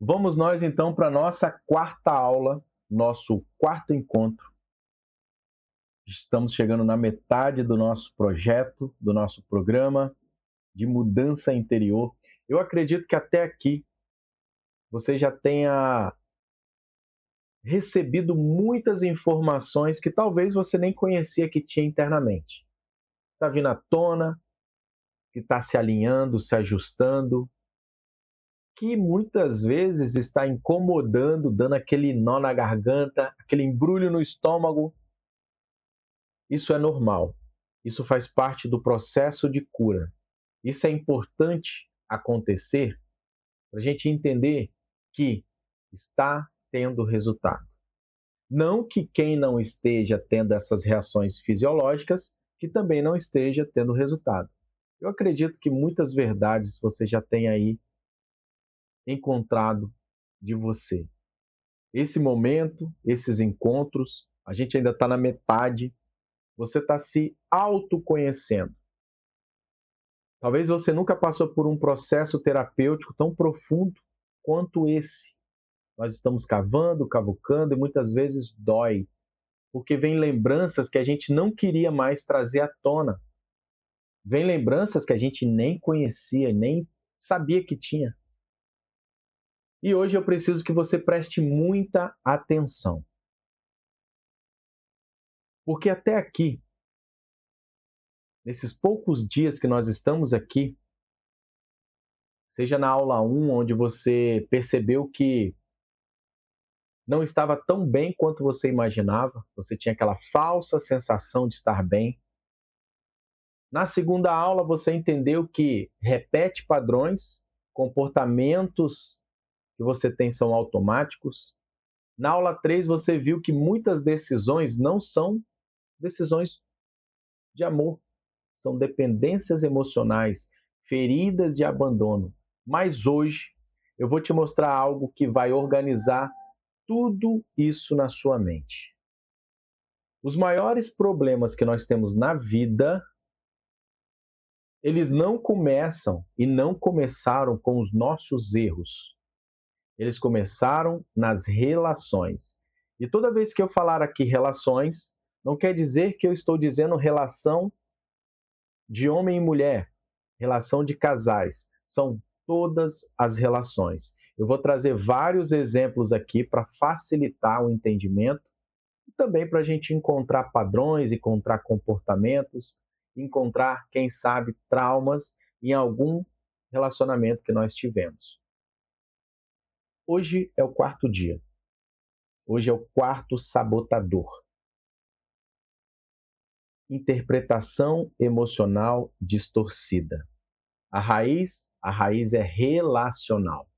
Vamos nós então para a nossa quarta aula, nosso quarto encontro. Estamos chegando na metade do nosso projeto, do nosso programa de mudança interior. Eu acredito que até aqui você já tenha recebido muitas informações que talvez você nem conhecia que tinha internamente. Está vindo à tona, que está se alinhando, se ajustando, que muitas vezes está incomodando, dando aquele nó na garganta, aquele embrulho no estômago. Isso é normal. Isso faz parte do processo de cura. Isso é importante acontecer para a gente entender que está tendo resultado. Não que quem não esteja tendo essas reações fisiológicas, que também não esteja tendo resultado. Eu acredito que muitas verdades você já tem aí encontrado de você. Esse momento, esses encontros, a gente ainda está na metade, você está se autoconhecendo. Talvez você nunca passou por um processo terapêutico tão profundo quanto esse. Nós estamos cavando, cavucando e muitas vezes dói, porque vem lembranças que a gente não queria mais trazer à tona. Vem lembranças que a gente nem conhecia, nem sabia que tinha. E hoje eu preciso que você preste muita atenção. Porque até aqui, nesses poucos dias que nós estamos aqui, seja na aula 1, onde você percebeu que não estava tão bem quanto você imaginava, você tinha aquela falsa sensação de estar bem. Na segunda aula, você entendeu que repete padrões, comportamentos que você tem são automáticos. Na aula 3, você viu que muitas decisões não são decisões de amor, são dependências emocionais, feridas de abandono. Mas hoje eu vou te mostrar algo que vai organizar tudo isso na sua mente. Os maiores problemas que nós temos na vida, eles não começam e não começaram com os nossos erros. Eles começaram nas relações. E toda vez que eu falar aqui relações, não quer dizer que eu estou dizendo relação de homem e mulher, relação de casais. São todas as relações. Eu vou trazer vários exemplos aqui para facilitar o entendimento e também para a gente encontrar padrões, encontrar comportamentos, encontrar, quem sabe, traumas em algum relacionamento que nós tivemos. Hoje é o quarto dia. Hoje é o quarto sabotador. Interpretação emocional distorcida. A raiz é relacional.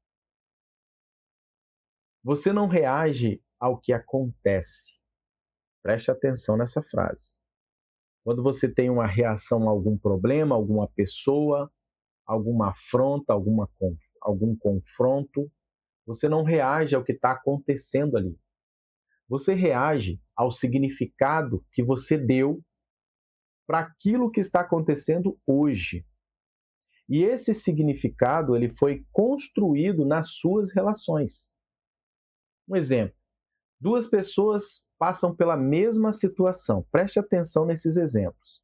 Você não reage ao que acontece. Preste atenção nessa frase. Quando você tem uma reação a algum problema, alguma pessoa, alguma afronta, algum confronto, você não reage ao que está acontecendo ali. Você reage ao significado que você deu para aquilo que está acontecendo hoje. E esse significado ele foi construído nas suas relações. Um exemplo: duas pessoas passam pela mesma situação. Preste atenção nesses exemplos.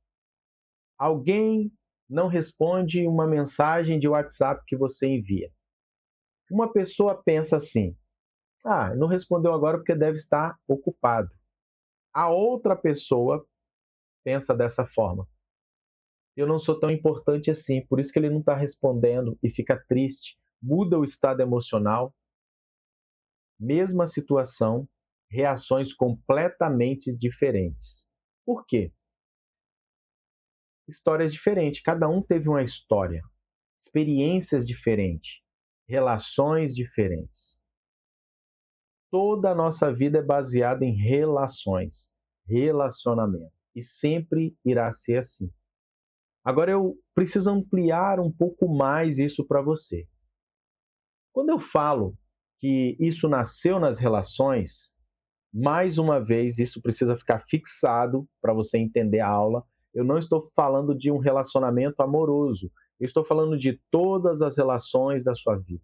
Alguém não responde uma mensagem de WhatsApp que você envia. Uma pessoa pensa assim: ah, não respondeu agora porque deve estar ocupado. A outra pessoa pensa dessa forma: eu não sou tão importante assim, por isso que ele não está respondendo e fica triste, muda o estado emocional. Mesma situação, reações completamente diferentes. Por quê? Histórias diferentes, cada um teve uma história, experiências diferentes, relações diferentes. Toda a nossa vida é baseada em relações, relacionamento, e sempre irá ser assim. Agora eu preciso ampliar um pouco mais isso para você. Quando eu falo que isso nasceu nas relações, mais uma vez, isso precisa ficar fixado para você entender a aula. Eu não estou falando de um relacionamento amoroso. Eu estou falando de todas as relações da sua vida.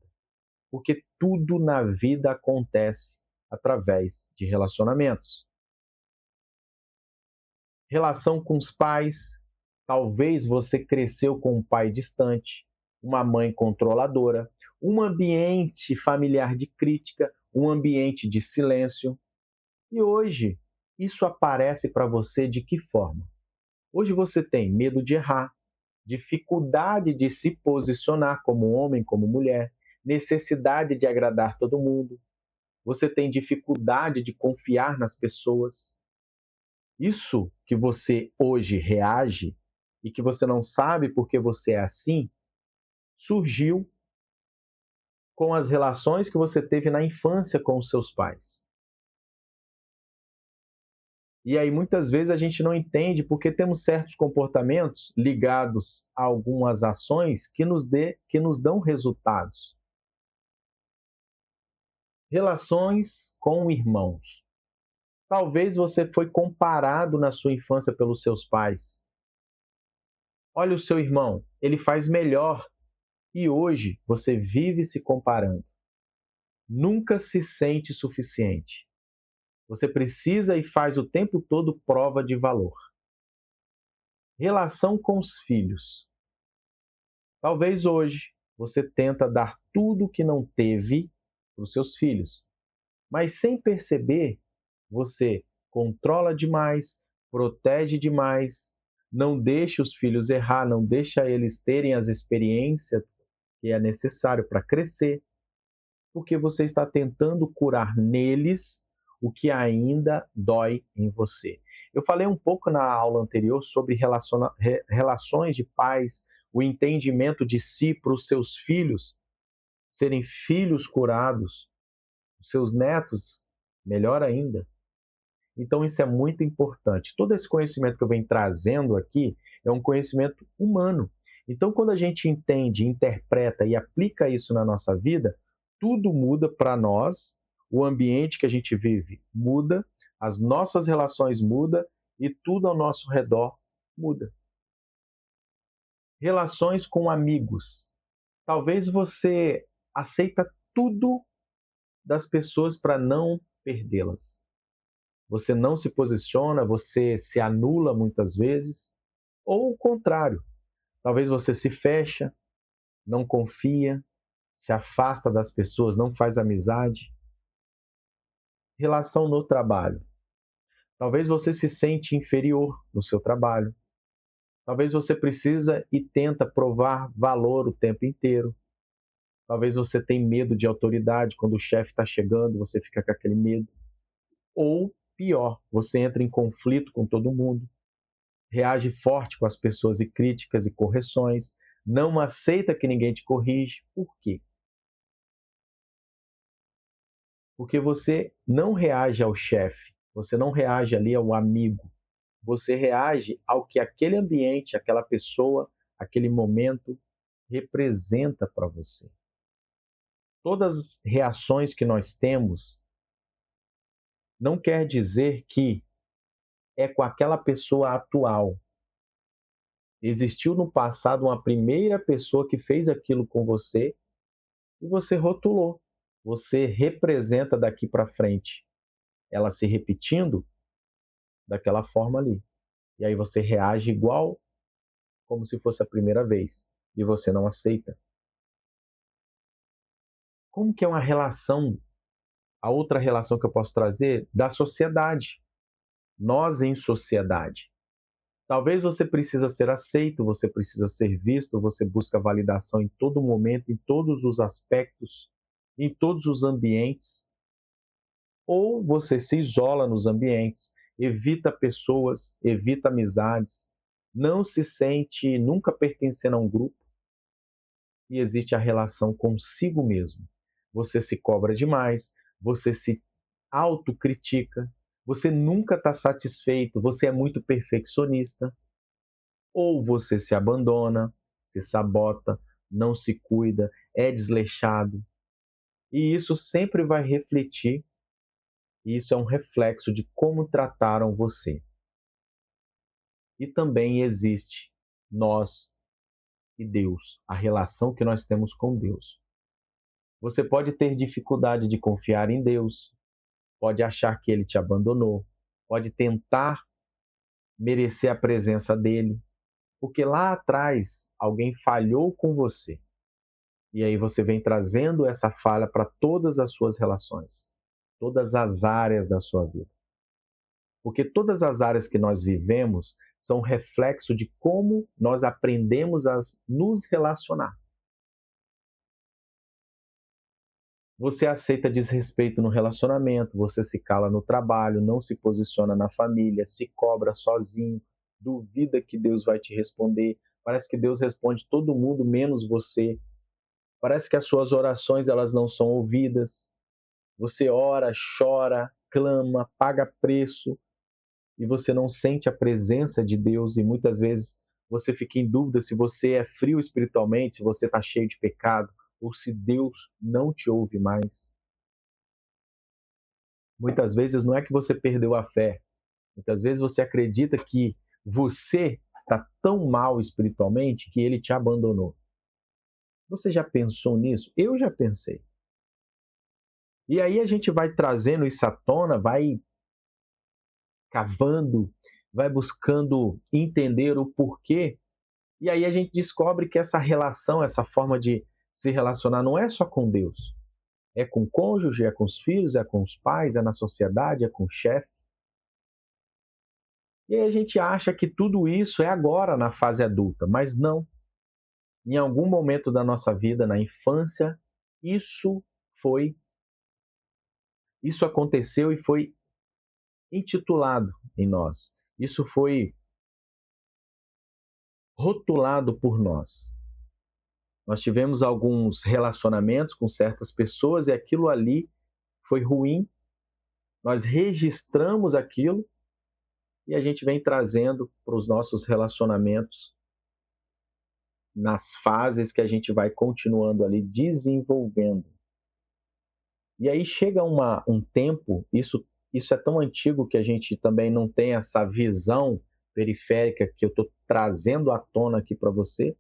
porque tudo na vida acontece através de relacionamentos. Relação com os pais, talvez você cresceu com um pai distante, uma mãe controladora, um ambiente familiar de crítica, um ambiente de silêncio. E hoje, isso aparece para você de que forma? Hoje você tem medo de errar, dificuldade de se posicionar como homem, como mulher, necessidade de agradar todo mundo. Você tem dificuldade de confiar nas pessoas. Isso que você hoje reage e que você não sabe porque você é assim, surgiu com as relações que você teve na infância com os seus pais. E aí muitas vezes a gente não entende porque temos certos comportamentos ligados a algumas ações que nos dão resultados. Relações com irmãos. Talvez você foi comparado na sua infância pelos seus pais. Olha o seu irmão, ele faz melhor e hoje você vive se comparando. Nunca se sente suficiente. Você precisa e faz o tempo todo prova de valor. Relação com os filhos. Talvez hoje você tenta dar tudo o que não teve para os seus filhos, mas sem perceber, você controla demais, protege demais, não deixa os filhos errar, não deixa eles terem as experiências que é necessário para crescer, porque você está tentando curar neles o que ainda dói em você. Eu falei um pouco na aula anterior sobre relações de pais, o entendimento de si para os seus filhos serem filhos curados, os seus netos, melhor ainda. Então, isso é muito importante. Todo esse conhecimento que eu venho trazendo aqui é um conhecimento humano. Então, quando a gente entende, interpreta e aplica isso na nossa vida, tudo muda para nós, o ambiente que a gente vive muda, as nossas relações mudam e tudo ao nosso redor muda. Relações com amigos. Talvez você aceita tudo das pessoas para não perdê-las. Você não se posiciona, você se anula muitas vezes, ou o contrário, talvez você se fecha, não confia, se afasta das pessoas, não faz amizade. Relação no trabalho. Talvez você se sente inferior no seu trabalho. Talvez você precisa e tenta provar valor o tempo inteiro. Talvez você tenha medo de autoridade, quando o chefe está chegando, você fica com aquele medo. Ou pior, você entra em conflito com todo mundo, reage forte com as pessoas e críticas e correções, não aceita que ninguém te corrige. Por quê? Porque você não reage ao chefe, você não reage ali ao amigo, você reage ao que aquele ambiente, aquela pessoa, aquele momento representa para você. Todas as reações que nós temos não quer dizer que é com aquela pessoa atual. Existiu no passado uma primeira pessoa que fez aquilo com você e você rotulou. Você representa daqui para frente ela se repetindo daquela forma ali. E aí você reage igual como se fosse a primeira vez e você não aceita. Como que é uma relação, a outra relação que eu posso trazer da sociedade? Nós em sociedade. Talvez você precisa ser aceito, você precisa ser visto, você busca validação em todo momento, em todos os aspectos, em todos os ambientes. Ou você se isola nos ambientes, evita pessoas, evita amizades, não se sente nunca pertencendo a um grupo e existe a relação consigo mesmo. Você se cobra demais, você se autocritica, você nunca está satisfeito, você é muito perfeccionista, ou você se abandona, se sabota, não se cuida, é desleixado. E isso sempre vai refletir, e isso é um reflexo de como trataram você. E também existe nós e Deus, a relação que nós temos com Deus. Você pode ter dificuldade de confiar em Deus, pode achar que Ele te abandonou, pode tentar merecer a presença dEle, porque lá atrás alguém falhou com você. E aí você vem trazendo essa falha para todas as suas relações, todas as áreas da sua vida. Porque todas as áreas que nós vivemos são reflexo de como nós aprendemos a nos relacionar. Você aceita desrespeito no relacionamento, você se cala no trabalho, não se posiciona na família, se cobra sozinho, duvida que Deus vai te responder. Parece que Deus responde todo mundo menos você. Parece que as suas orações elas não são ouvidas. Você ora, chora, clama, paga preço e você não sente a presença de Deus e muitas vezes você fica em dúvida se você é frio espiritualmente, se você está cheio de pecado ou se Deus não te ouve mais. Muitas vezes não é que você perdeu a fé, muitas vezes você acredita que você está tão mal espiritualmente que ele te abandonou. Você já pensou nisso? Eu já pensei. E aí a gente vai trazendo isso à tona, vai cavando, vai buscando entender o porquê. E aí a gente descobre que essa relação, essa forma de se relacionar não é só com Deus. É com o cônjuge, é com os filhos, é com os pais, é na sociedade, é com o chefe. E aí a gente acha que tudo isso é agora na fase adulta, mas não. Em algum momento da nossa vida, na infância, isso foi, isso aconteceu e foi intitulado em nós. Isso foi rotulado por nós. Nós tivemos alguns relacionamentos com certas pessoas e aquilo ali foi ruim. Nós registramos aquilo e a gente vem trazendo para os nossos relacionamentos nas fases que a gente vai continuando ali desenvolvendo. E aí chega um tempo, isso é tão antigo que a gente também não tem essa visão periférica que eu estou trazendo à tona aqui para você,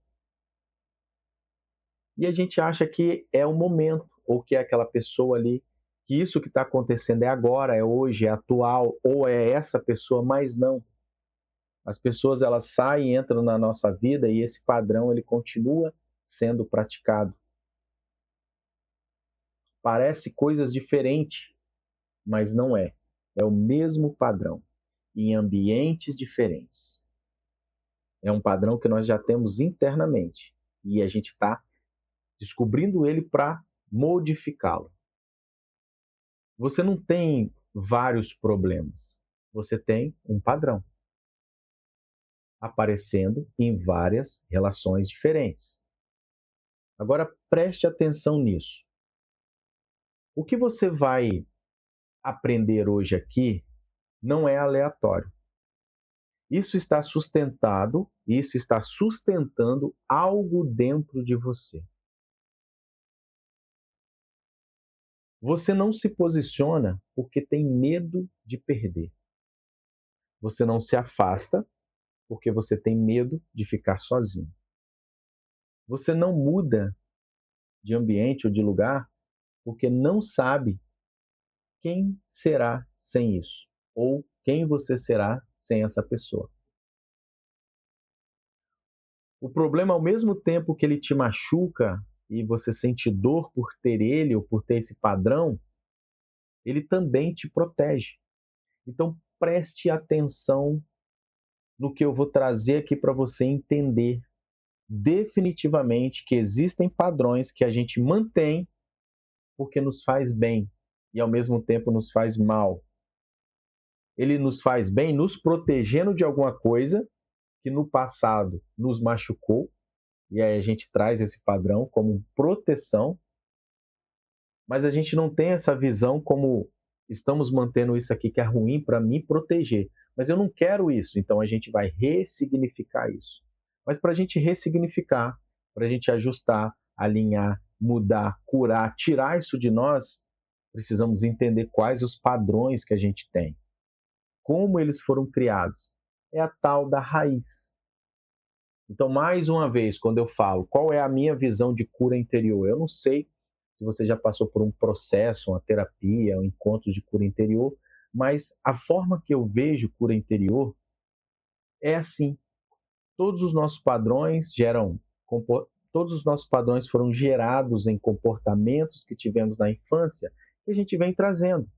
e a gente acha que é o momento, ou que é aquela pessoa ali, que isso que está acontecendo é agora, é hoje, é atual, ou é essa pessoa, mas não. As pessoas elas saem e entram na nossa vida e esse padrão ele continua sendo praticado. Parece coisas diferentes, mas não é. É o mesmo padrão, em ambientes diferentes. É um padrão que nós já temos internamente e a gente está descobrindo ele para modificá-lo. Você não tem vários problemas, você tem um padrão aparecendo em várias relações diferentes. Agora preste atenção nisso. O que você vai aprender hoje aqui não é aleatório. Isso está sustentado, isso está sustentando algo dentro de você. Você não se posiciona porque tem medo de perder. Você não se afasta porque você tem medo de ficar sozinho. Você não muda de ambiente ou de lugar porque não sabe quem será sem isso ou quem você será sem essa pessoa. O problema, ao mesmo tempo que ele te machuca e você sente dor por ter ele ou por ter esse padrão, ele também te protege. Então preste atenção no que eu vou trazer aqui para você entender definitivamente que existem padrões que a gente mantém porque nos faz bem e ao mesmo tempo nos faz mal. Ele nos faz bem nos protegendo de alguma coisa que no passado nos machucou, e aí a gente traz esse padrão como proteção, mas a gente não tem essa visão como estamos mantendo isso aqui que é ruim para me proteger. Mas eu não quero isso, então a gente vai ressignificar isso. Mas para a gente ressignificar, para a gente ajustar, alinhar, mudar, curar, tirar isso de nós, precisamos entender quais os padrões que a gente tem, como eles foram criados. É a tal da raiz. Então, mais uma vez, quando eu falo qual é a minha visão de cura interior, eu não sei se você já passou por um processo, uma terapia, um encontro de cura interior, mas a forma que eu vejo cura interior é assim. Todos os nossos padrões todos os nossos padrões foram gerados em comportamentos que tivemos na infância que a gente vem trazendo.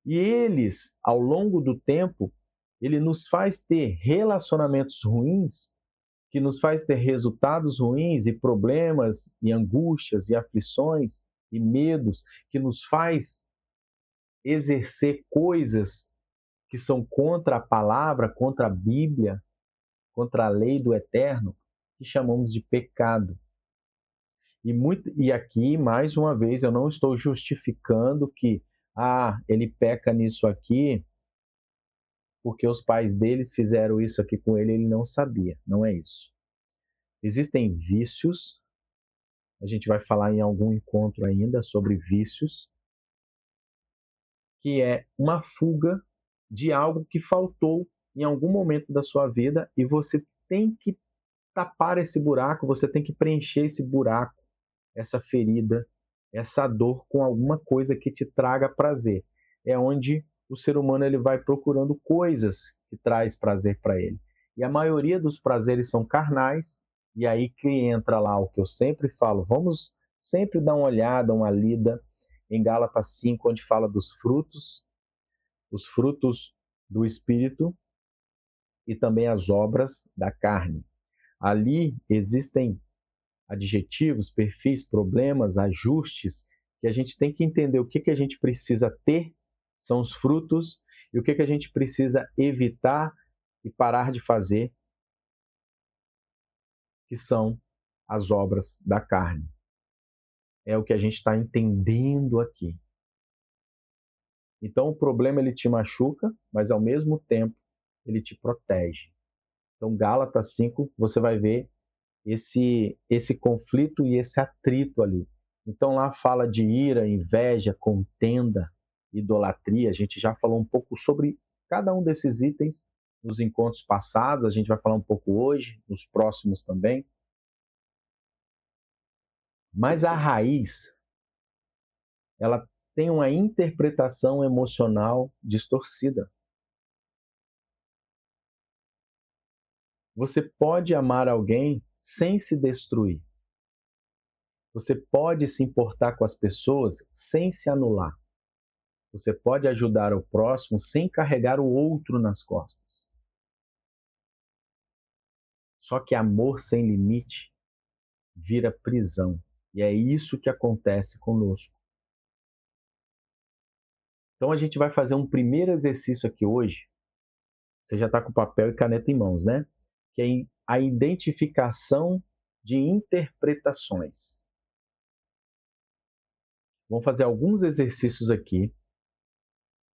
E eles, ao longo do tempo, ele nos faz ter relacionamentos ruins, que nos faz ter resultados ruins e problemas e angústias e aflições e medos, que nos faz exercer coisas que são contra a palavra, contra a Bíblia, contra a lei do eterno, que chamamos de pecado. E aqui, mais uma vez, eu não estou justificando que ele peca nisso aqui porque os pais deles fizeram isso aqui com ele e ele não sabia. Não é isso. Existem vícios, a gente vai falar em algum encontro ainda sobre vícios, que é uma fuga de algo que faltou em algum momento da sua vida e você tem que tapar esse buraco, você tem que preencher esse buraco, essa ferida, essa dor com alguma coisa que te traga prazer. É onde o ser humano ele vai procurando coisas que traz prazer para ele. E a maioria dos prazeres são carnais, e aí que entra lá o que eu sempre falo, vamos sempre dar uma olhada, uma lida em Gálatas 5, onde fala dos frutos, os frutos do Espírito e também as obras da carne. Ali existem adjetivos, perfis, problemas, ajustes, que a gente tem que entender o que a gente precisa ter, são os frutos, e o que a gente precisa evitar e parar de fazer, que são as obras da carne. É o que a gente está entendendo aqui. Então o problema ele te machuca, mas ao mesmo tempo ele te protege. Então Gálatas 5, você vai ver esse conflito e esse atrito ali. Então lá fala de ira, inveja, contenda, idolatria. A gente já falou um pouco sobre cada um desses itens nos encontros passados, a gente vai falar um pouco hoje, nos próximos também. Mas a raiz, ela tem uma interpretação emocional distorcida. Você pode amar alguém sem se destruir. Você pode se importar com as pessoas sem se anular. Você pode ajudar o próximo sem carregar o outro nas costas. Só que amor sem limite vira prisão. E é isso que acontece conosco. Então a gente vai fazer um primeiro exercício aqui hoje. Você já está com papel e caneta em mãos, né? Que é a identificação de interpretações. Vamos fazer alguns exercícios aqui.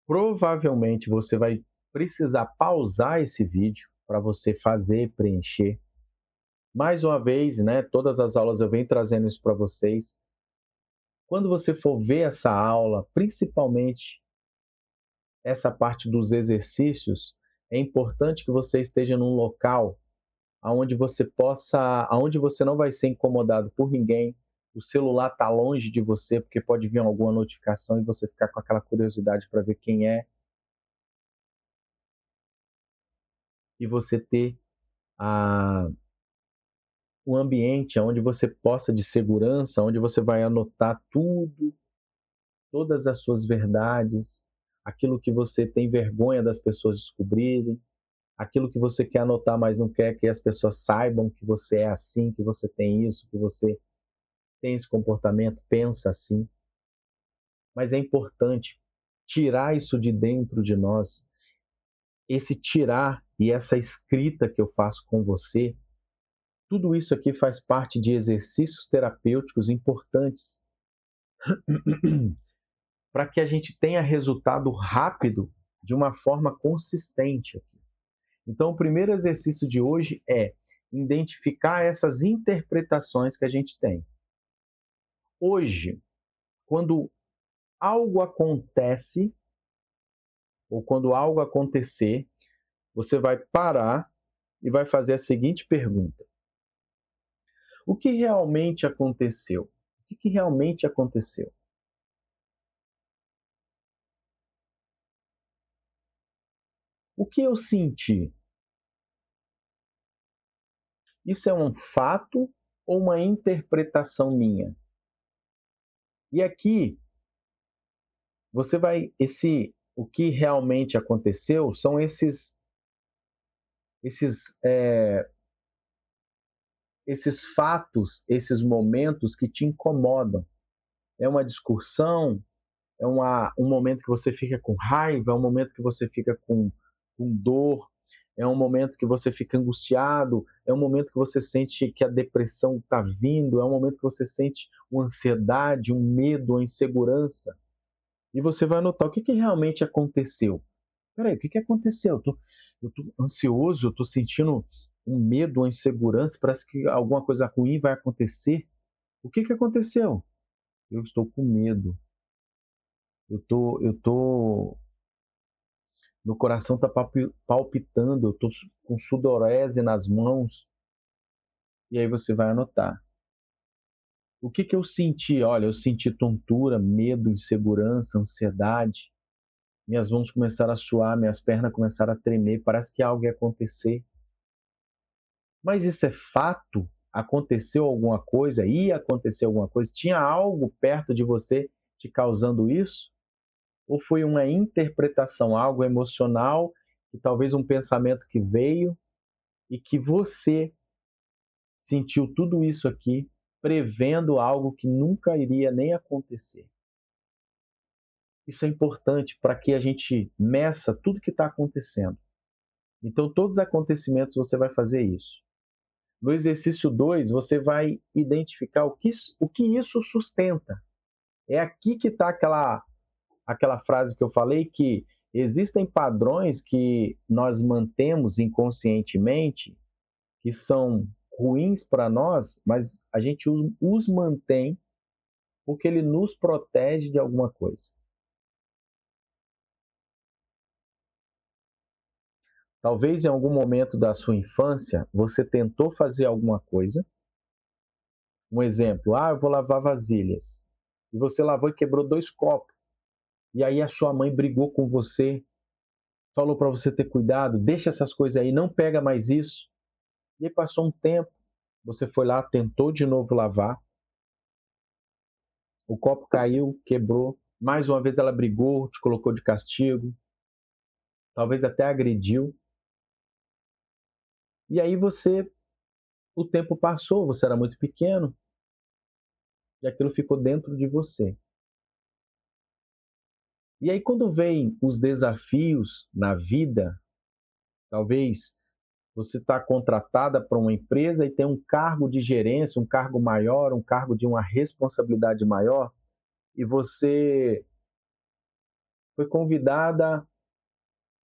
Provavelmente você vai precisar pausar esse vídeo para você fazer, preencher. Mais uma vez, né, todas as aulas eu venho trazendo isso para vocês. Quando você for ver essa aula, principalmente essa parte dos exercícios, é importante que você esteja num local aonde você não vai ser incomodado por ninguém. O celular está longe de você, porque pode vir alguma notificação e você ficar com aquela curiosidade para ver quem é. E você ter um ambiente onde você possa de segurança, onde você vai anotar tudo, todas as suas verdades, aquilo que você tem vergonha das pessoas descobrirem, aquilo que você quer anotar, mas não quer que as pessoas saibam que você é assim, que você tem isso, que você tem esse comportamento, pensa assim. Mas é importante tirar isso de dentro de nós. Esse tirar e essa escrita que eu faço com você, tudo isso aqui faz parte de exercícios terapêuticos importantes para que a gente tenha resultado rápido de uma forma consistente aqui. Então, o primeiro exercício de hoje é identificar essas interpretações que a gente tem. Hoje, quando algo acontece, ou quando algo acontecer, você vai parar e vai fazer a seguinte pergunta: o que realmente aconteceu? O que realmente aconteceu? O que eu senti? Isso é um fato ou uma interpretação minha? E aqui você vai o que realmente aconteceu são esses esses fatos, esses momentos que te incomodam. É uma discussão, um momento que você fica com raiva, é um momento que você fica com dor, é um momento que você fica angustiado, é um momento que você sente que a depressão está vindo, é um momento que você sente uma ansiedade, um medo, uma insegurança. E você vai notar o que, que realmente aconteceu. Peraí, o que, que aconteceu? Eu tô ansioso, eu estou sentindo um medo, uma insegurança, parece que alguma coisa ruim vai acontecer. O que, que aconteceu? Eu estou com medo. Meu coração está palpitando, eu estou com sudorese nas mãos. E aí você vai anotar. O que, que eu senti? Olha, eu senti tontura, medo, insegurança, ansiedade. Minhas mãos começaram a suar, minhas pernas começaram a tremer, parece que algo ia acontecer. Mas isso é fato? Aconteceu alguma coisa? Ia acontecer alguma coisa? Tinha algo perto de você te causando isso? Ou foi uma interpretação, algo emocional, e talvez um pensamento que veio e que você sentiu tudo isso aqui prevendo algo que nunca iria nem acontecer? Isso é importante para que a gente meça tudo que está acontecendo. Então, todos os acontecimentos você vai fazer isso. No exercício 2, você vai identificar o que isso sustenta. É aqui que está aquela frase que eu falei, que existem padrões que nós mantemos inconscientemente, que são ruins para nós, mas a gente os mantém porque ele nos protege de alguma coisa. Talvez em algum momento da sua infância você tentou fazer alguma coisa. Um exemplo, eu vou lavar vasilhas. E você lavou e quebrou 2 copos. E aí a sua mãe brigou com você, falou para você ter cuidado, deixa essas coisas aí, não pega mais isso. E aí passou um tempo, você foi lá, tentou de novo lavar, o copo caiu, quebrou. Mais uma vez ela brigou, te colocou de castigo, talvez até agrediu. E aí o tempo passou, você era muito pequeno, e aquilo ficou dentro de você. E aí quando vem os desafios na vida, talvez você está contratada para uma empresa e tem um cargo de gerência, um cargo maior, um cargo de uma responsabilidade maior, e você foi convidada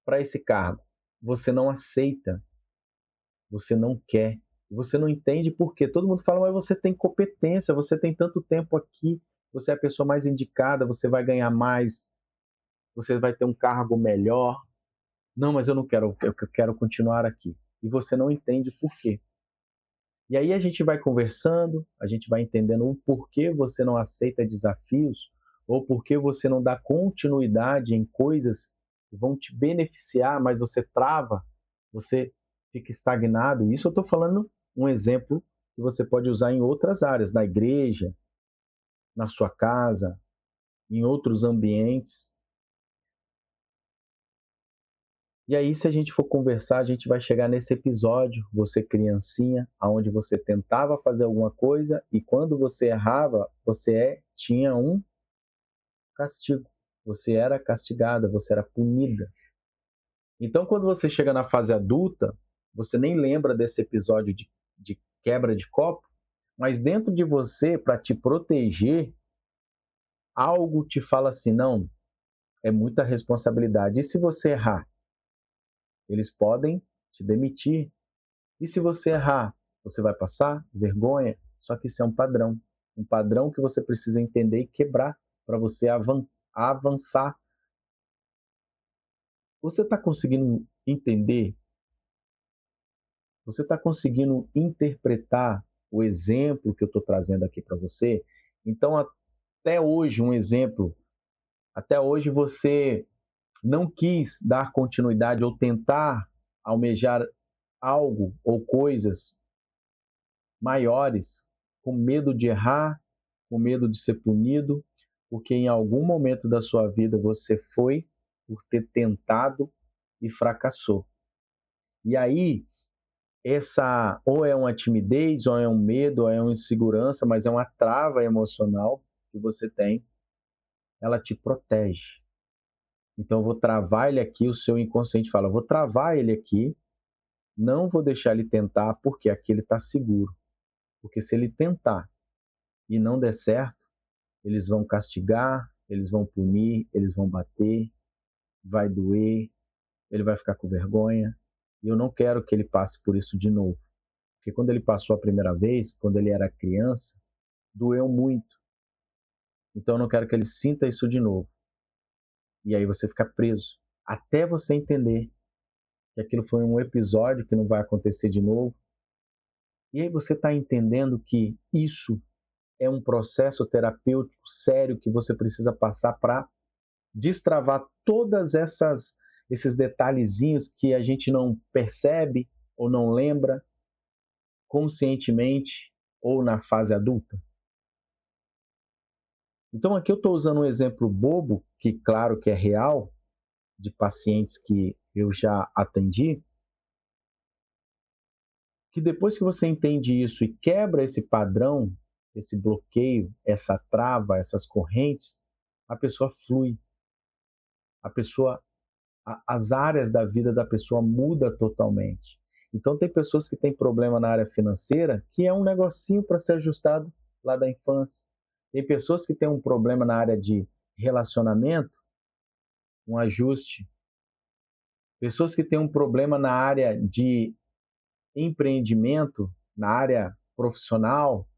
para esse cargo. Você não aceita, você não quer, você não entende por quê. Todo mundo fala, mas você tem competência, você tem tanto tempo aqui, você é a pessoa mais indicada, você vai ganhar mais, você vai ter um cargo melhor. Não, mas eu não quero, eu quero continuar aqui. E você não entende por quê. E aí a gente vai conversando, a gente vai entendendo o porquê você não aceita desafios, ou porquê você não dá continuidade em coisas que vão te beneficiar, mas você trava, você fica estagnado. Isso eu estou falando um exemplo que você pode usar em outras áreas, na igreja, na sua casa, em outros ambientes. E aí, se a gente for conversar, a gente vai chegar nesse episódio, você criancinha, aonde você tentava fazer alguma coisa e quando você errava, tinha um castigo. Você era castigada, você era punida. Então, quando você chega na fase adulta, você nem lembra desse episódio de quebra de copo, mas dentro de você, para te proteger, algo te fala assim: não, é muita responsabilidade. E se você errar? Eles podem te demitir. E se você errar, você vai passar vergonha? Só que isso é um padrão que você precisa entender e quebrar para você avançar. Você está conseguindo entender? Você está conseguindo interpretar o exemplo que eu estou trazendo aqui para você? Então, até hoje, um exemplo, até hoje você não quis dar continuidade ou tentar almejar algo ou coisas maiores, com medo de errar, com medo de ser punido, porque em algum momento da sua vida você foi por ter tentado e fracassou. E aí, essa ou é uma timidez, ou é um medo, ou é uma insegurança, mas é uma trava emocional que você tem, ela te protege. Então, eu vou travar ele aqui, o seu inconsciente fala, vou travar ele aqui, não vou deixar ele tentar, porque aqui ele está seguro. Porque se ele tentar e não der certo, eles vão castigar, eles vão punir, eles vão bater, vai doer, ele vai ficar com vergonha. E eu não quero que ele passe por isso de novo. Porque quando ele passou a primeira vez, quando ele era criança, doeu muito. Então eu não quero que ele sinta isso de novo. E aí você fica preso. Até você entender que aquilo foi um episódio que não vai acontecer de novo. E aí você está entendendo que isso é um processo terapêutico sério que você precisa passar para destravar todas essas esses detalhezinhos que a gente não percebe ou não lembra conscientemente ou na fase adulta. Então aqui eu estou usando um exemplo bobo, que claro que é real, de pacientes que eu já atendi, que depois que você entende isso e quebra esse padrão, esse bloqueio, essa trava, essas correntes, a pessoa flui, a pessoa as áreas da vida da pessoa muda totalmente. Então tem pessoas que têm problema na área financeira que é um negocinho para ser ajustado lá da infância. Tem pessoas que têm um problema na área de relacionamento, um ajuste. Pessoas que têm um problema na área de empreendimento, na área profissional,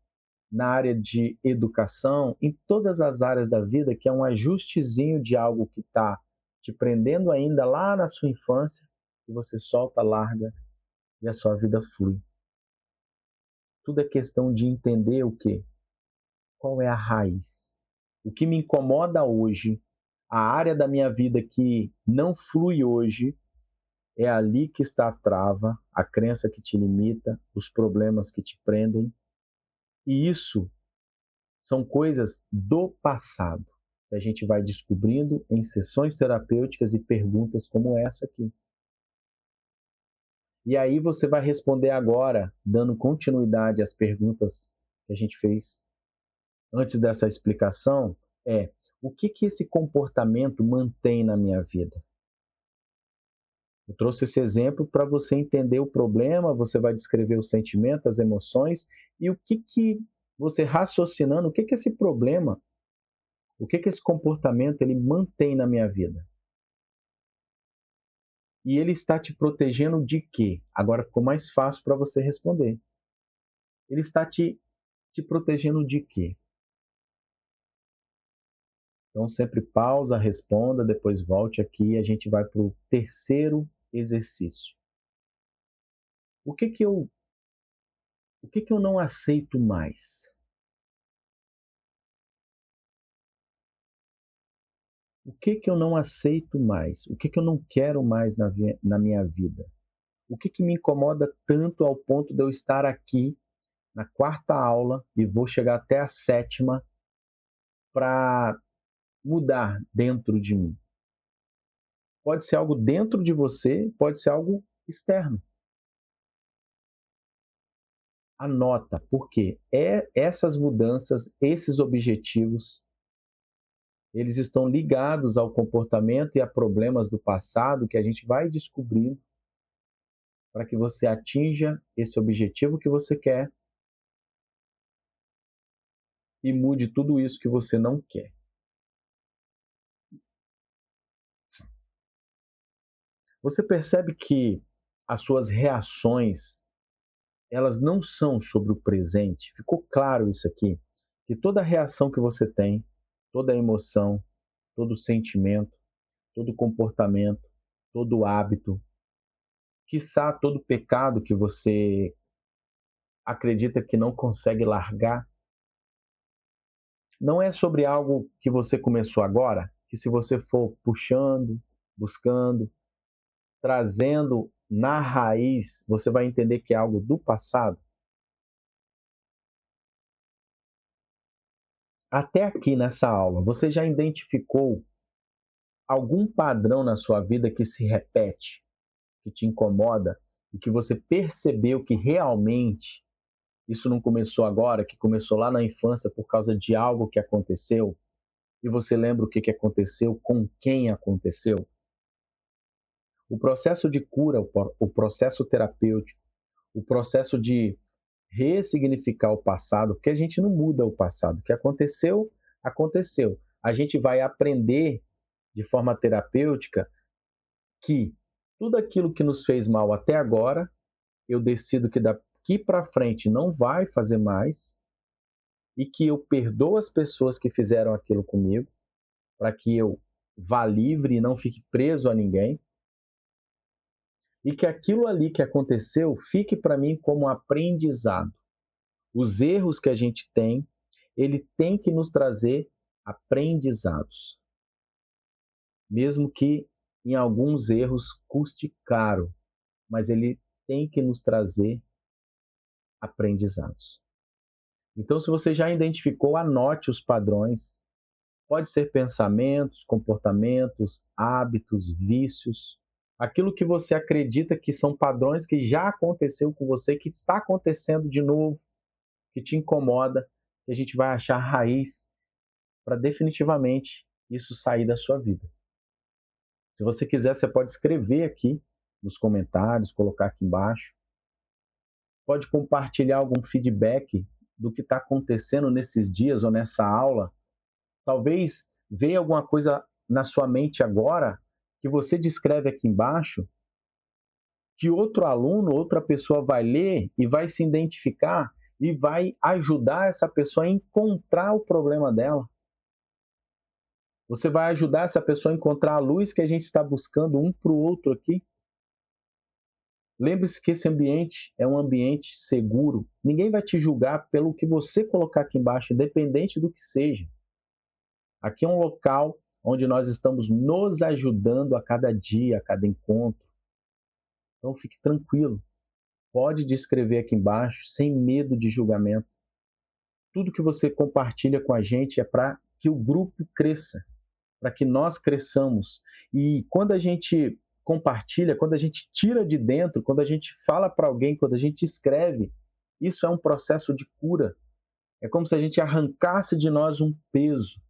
na área de educação, em todas as áreas da vida, que é um ajustezinho de algo que está te prendendo ainda lá na sua infância, e você solta, larga e a sua vida flui. Tudo é questão de entender o quê? Qual é a raiz? O que me incomoda hoje, a área da minha vida que não flui hoje, é ali que está a trava, a crença que te limita, os problemas que te prendem. E isso são coisas do passado que a gente vai descobrindo em sessões terapêuticas e perguntas como essa aqui. E aí você vai responder agora, dando continuidade às perguntas que a gente fez antes dessa explicação, é o que que esse comportamento mantém na minha vida? Eu trouxe esse exemplo para você entender o problema, você vai descrever o sentimento, as emoções e o que que você raciocinando, o que que esse problema, o que que esse comportamento ele mantém na minha vida? E ele está te protegendo de quê? Agora ficou mais fácil para você responder. Ele está te protegendo de quê? Então sempre pausa, responda, depois volte aqui e a gente vai para o terceiro exercício. O que que eu, o que que eu não aceito mais? O que que eu não aceito mais? O que que eu não quero mais na minha vida? O que que me incomoda tanto ao ponto de eu estar aqui na quarta aula e vou chegar até a sétima para mudar dentro de mim? Pode ser algo dentro de você, pode ser algo externo. Anota, porque essas mudanças, esses objetivos, eles estão ligados ao comportamento e a problemas do passado que a gente vai descobrindo para que você atinja esse objetivo que você quer e mude tudo isso que você não quer. Você percebe que as suas reações, elas não são sobre o presente? Ficou claro isso aqui? Que toda reação que você tem, toda emoção, todo sentimento, todo comportamento, todo hábito, quiçá todo pecado que você acredita que não consegue largar, Não é sobre algo que você começou agora, que se você for puxando, buscando, trazendo na raiz, você vai entender que é algo do passado. Até aqui nessa aula, você já identificou algum padrão na sua vida que se repete, que te incomoda e que você percebeu que realmente isso não começou agora, que começou lá na infância por causa de algo que aconteceu? E você lembra o que aconteceu, com quem aconteceu? O processo de cura, o processo terapêutico, o processo de ressignificar o passado, porque a gente não muda o passado. O que aconteceu, aconteceu. A gente vai aprender de forma terapêutica que tudo aquilo que nos fez mal até agora, eu decido que daqui para frente não vai fazer mais e que eu perdoo as pessoas que fizeram aquilo comigo, para que eu vá livre e não fique preso a ninguém, e que aquilo ali que aconteceu fique para mim como aprendizado. Os erros que a gente tem, ele tem que nos trazer aprendizados, mesmo que em alguns erros custe caro, mas ele tem que nos trazer aprendizados. Então, se você já identificou, anote os padrões. Pode ser pensamentos, comportamentos, hábitos, vícios, aquilo que você acredita que são padrões que já aconteceu com você, que está acontecendo de novo, que te incomoda, que a gente vai achar raiz para definitivamente isso sair da sua vida. Se você quiser, você pode escrever aqui nos comentários, colocar aqui embaixo. Pode compartilhar algum feedback do que está acontecendo nesses dias ou nessa aula. Talvez veja alguma coisa na sua mente agora que você descreve aqui embaixo, que outro aluno, outra pessoa vai ler e vai se identificar e vai ajudar essa pessoa a encontrar o problema dela. Você vai ajudar essa pessoa a encontrar a luz que a gente está buscando um para o outro aqui. Lembre-se que esse ambiente é um ambiente seguro. Ninguém vai te julgar pelo que você colocar aqui embaixo, independente do que seja. Aqui é um local onde nós estamos nos ajudando a cada dia, a cada encontro. Então fique tranquilo. Pode descrever aqui embaixo, sem medo de julgamento. Tudo que você compartilha com a gente é para que o grupo cresça, para que nós cresçamos. E quando a gente compartilha, quando a gente tira de dentro, quando a gente fala para alguém, quando a gente escreve, isso é um processo de cura. É como se a gente arrancasse de nós um peso.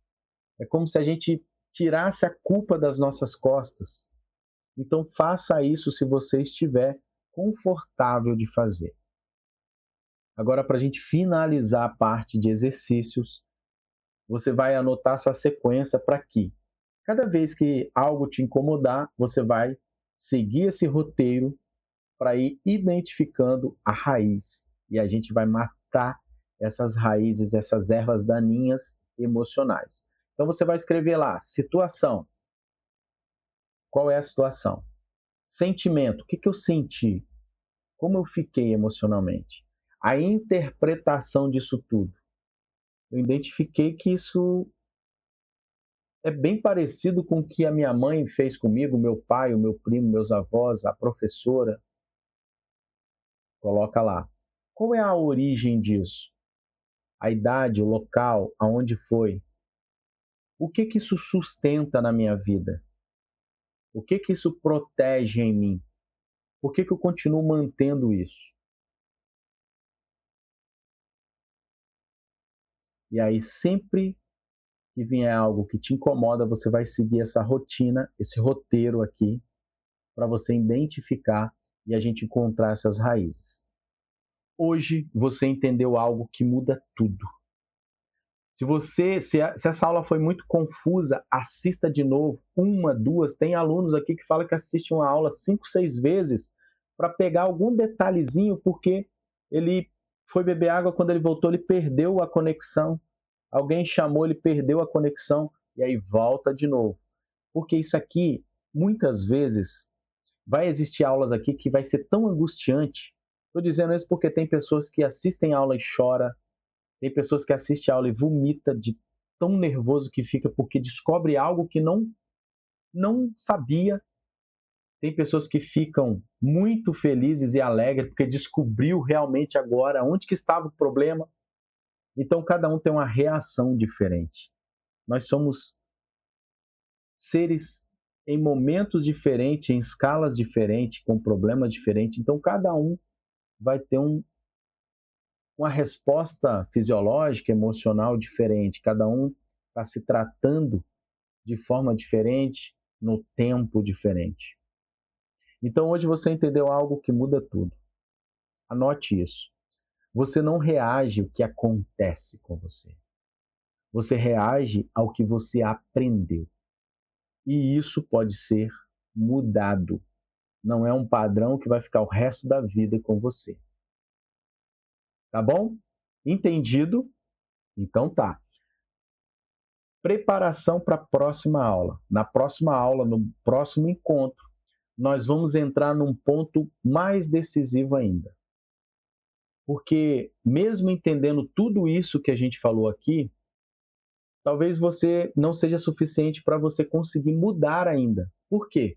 É como se a gente tirasse a culpa das nossas costas. Então faça isso se você estiver confortável de fazer. Agora, para a gente finalizar a parte de exercícios, você vai anotar essa sequência para que cada vez que algo te incomodar, você vai seguir esse roteiro para ir identificando a raiz. E a gente vai matar essas raízes, essas ervas daninhas emocionais. Então você vai escrever lá, situação. Qual é a situação? Sentimento, o que eu senti? Como eu fiquei emocionalmente? A interpretação disso tudo. Eu identifiquei que isso é bem parecido com o que a minha mãe fez comigo, meu pai, o meu primo, meus avós, a professora. Coloca lá. Qual é a origem disso? A idade, o local, aonde foi? O que isso sustenta na minha vida? O que isso protege em mim? Por que eu continuo mantendo isso? E aí, sempre que vier algo que te incomoda, você vai seguir essa rotina, esse roteiro aqui, para você identificar e a gente encontrar essas raízes. Hoje você entendeu algo que muda tudo. Se essa aula foi muito confusa, assista de novo, uma, duas. Tem alunos aqui que falam que assistem uma aula 5, 6 vezes para pegar algum detalhezinho, porque ele foi beber água, quando ele voltou, ele perdeu a conexão. Alguém chamou, ele perdeu a conexão, e aí volta de novo. Porque isso aqui, muitas vezes, vai existir aulas aqui que vai ser tão angustiante. Estou dizendo isso porque tem pessoas que assistem aula e choram, tem pessoas que assistem a aula e vomita de tão nervoso que fica porque descobre algo que não sabia. Tem pessoas que ficam muito felizes e alegres porque descobriu realmente agora onde que estava o problema. Então, cada um tem uma reação diferente. Nós somos seres em momentos diferentes, em escalas diferentes, com problemas diferentes. Então, cada um vai ter uma resposta fisiológica, emocional diferente. Cada um está se tratando de forma diferente, no tempo diferente. Então, hoje você entendeu algo que muda tudo. Anote isso. Você não reage ao que acontece com você. Você reage ao que você aprendeu. E isso pode ser mudado. Não é um padrão que vai ficar o resto da vida com você. Tá bom? Entendido? Então tá. Preparação para a próxima aula. Na próxima aula, no próximo encontro, nós vamos entrar num ponto mais decisivo ainda. Porque, mesmo entendendo tudo isso que a gente falou aqui, talvez você não seja suficiente para você conseguir mudar ainda. Por quê?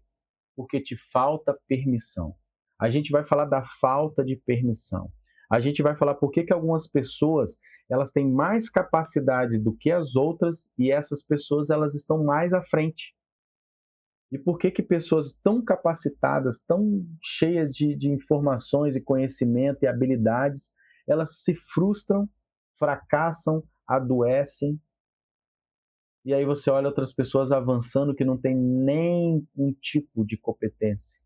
Porque te falta permissão. A gente vai falar da falta de permissão. A gente vai falar por que algumas pessoas elas têm mais capacidade do que as outras e essas pessoas elas estão mais à frente. E por que pessoas tão capacitadas, tão cheias de informações e conhecimento e habilidades, elas se frustram, fracassam, adoecem. E aí você olha outras pessoas avançando que não tem nem um tipo de competência.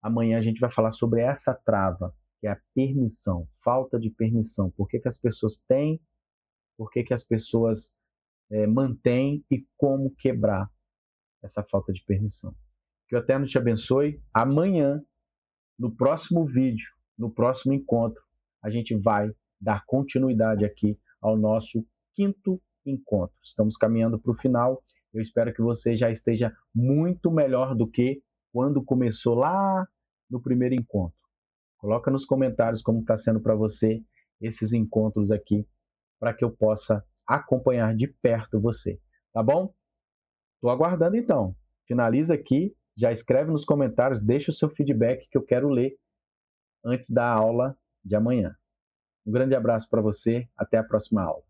Amanhã a gente vai falar sobre essa trava, que é a permissão, falta de permissão. Por que as pessoas têm, por que as pessoas mantêm e como quebrar essa falta de permissão. Que o Eterno te abençoe. Amanhã, no próximo vídeo, no próximo encontro, a gente vai dar continuidade aqui ao nosso 5º encontro. Estamos caminhando para o final. Eu espero que você já esteja muito melhor do que quando começou lá no primeiro encontro. Coloca nos comentários como está sendo para você esses encontros aqui, para que eu possa acompanhar de perto você. Tá bom? Estou aguardando então. Finaliza aqui, já escreve nos comentários, deixa o seu feedback que eu quero ler antes da aula de amanhã. Um grande abraço para você, até a próxima aula.